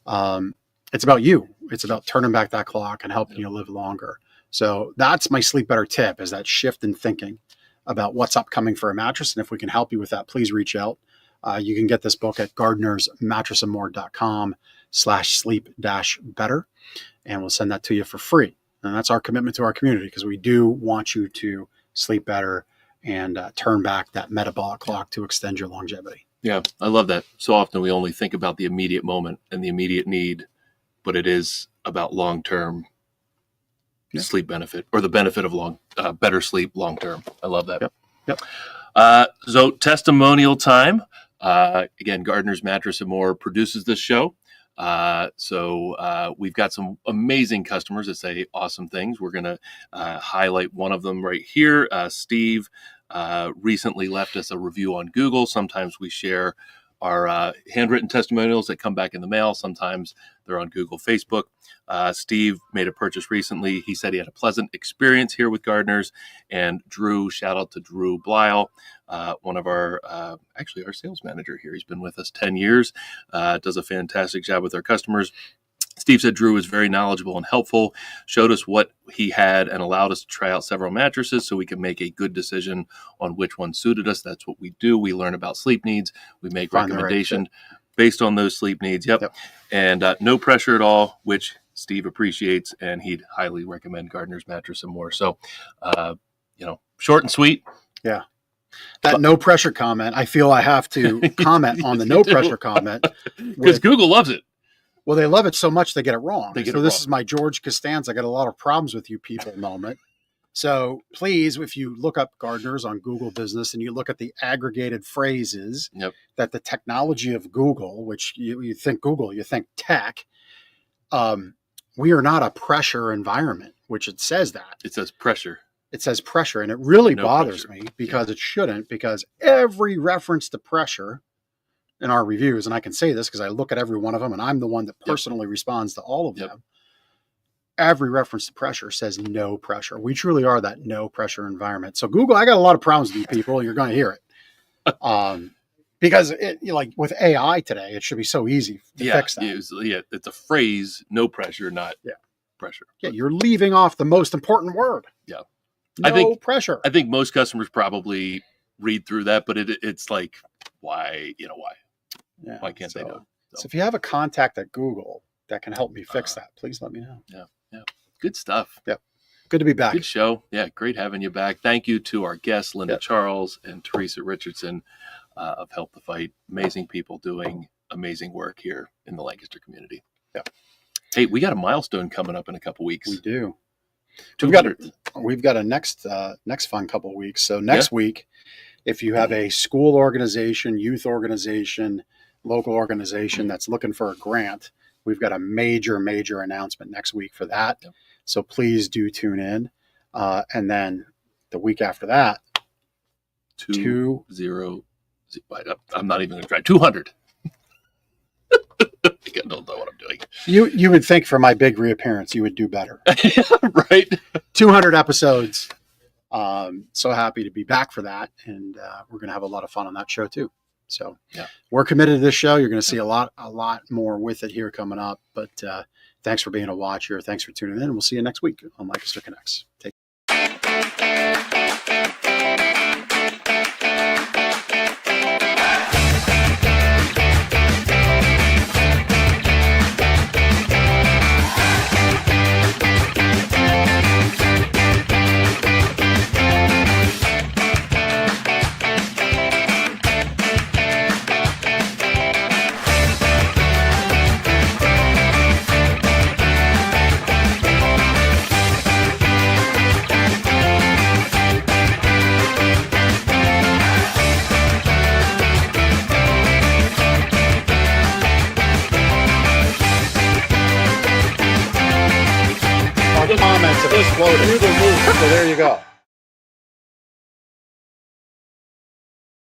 It's about you. It's about turning back that clock and helping you live longer. So that's my Sleep Better tip, is that shift in thinking about what's upcoming for a mattress. And if we can help you with that, please reach out. You can get this book at gardnersmattressandmore.com/sleep-better. And we'll send that to you for free. And that's our commitment to our community, because we do want you to sleep better and turn back that metabolic clock to extend your longevity. Yeah, I love that. So often we only think about the immediate moment and the immediate need, but it is about long-term sleep benefit, or the benefit of better sleep long-term. I love that. Yep. So testimonial time. Again, Gardner's Mattress and More produces this show. So we've got some amazing customers that say awesome things. We're going to highlight one of them right here. Steve recently left us a review on Google. Sometimes we share our handwritten testimonials that come back in the mail. Sometimes they're on Google, Facebook. Steve made a purchase recently. He said he had a pleasant experience here with Gardner's. And Drew, shout out to Drew Blyle, one of our sales manager here. He's been with us 10 years, does a fantastic job with our customers. Steve said Drew was very knowledgeable and helpful, showed us what he had, and allowed us to try out several mattresses so we could make a good decision on which one suited us. That's what we do. We learn about sleep needs. We make recommendations based on those sleep needs. Yep. And no pressure at all, which Steve appreciates, and he'd highly recommend Gardner's Mattress and More. So, short and sweet. Yeah. That no pressure comment, I feel I have to comment on the no pressure comment. Because Google loves it. Well, they love it so much they get it wrong. This wrong. Is my George Costanza. I got a lot of problems with you people moment. So please, if you look up Gardner's on Google Business and you look at the aggregated phrases that the technology of Google, which you think Google, you think tech, we are not a pressure environment, which it says that. It says pressure. It says pressure, and it really bothers me because it shouldn't, because every reference to pressure in our reviews, and I can say this because I look at every one of them, and I'm the one that personally responds to all of them. Every reference to pressure says no pressure. We truly are that no pressure environment. So Google, I got a lot of problems with you people. You're going to hear it. Because with AI today, it should be so easy to fix that. It's a phrase, no pressure, not pressure. Yeah, you're leaving off the most important word. Yeah. No pressure. I think most customers probably read through that, but it's like, why, why? Yeah. Why can't they do it? So if you have a contact at Google that can help me fix that, please let me know. Yeah. Good stuff. Yep. Good to be back. Good show. Yeah. Great having you back. Thank you to our guests, Lynda Charles and Teresa Richardson of Help the Fight. Amazing people doing amazing work here in the Lancaster community. Yeah. Hey, we got a milestone coming up in a couple weeks. We do. 200. We've got a next fun couple of weeks. So next week, if you have a school organization, youth organization, local organization that's looking for a grant, we've got a major announcement next week for that. Yep. So please do tune in. And then the week after that, 20. I'm not even going to try. 200. I don't know what I'm doing. You would think for my big reappearance, you would do better. Right. 200 episodes. So happy to be back for that. And we're going to have a lot of fun on that show too. So we're committed to this show. You're going to see a lot more with it here coming up. But thanks for being a watcher. Thanks for tuning in. We'll see you next week on Lancaster Connects. Take comments have exploded. So there you go.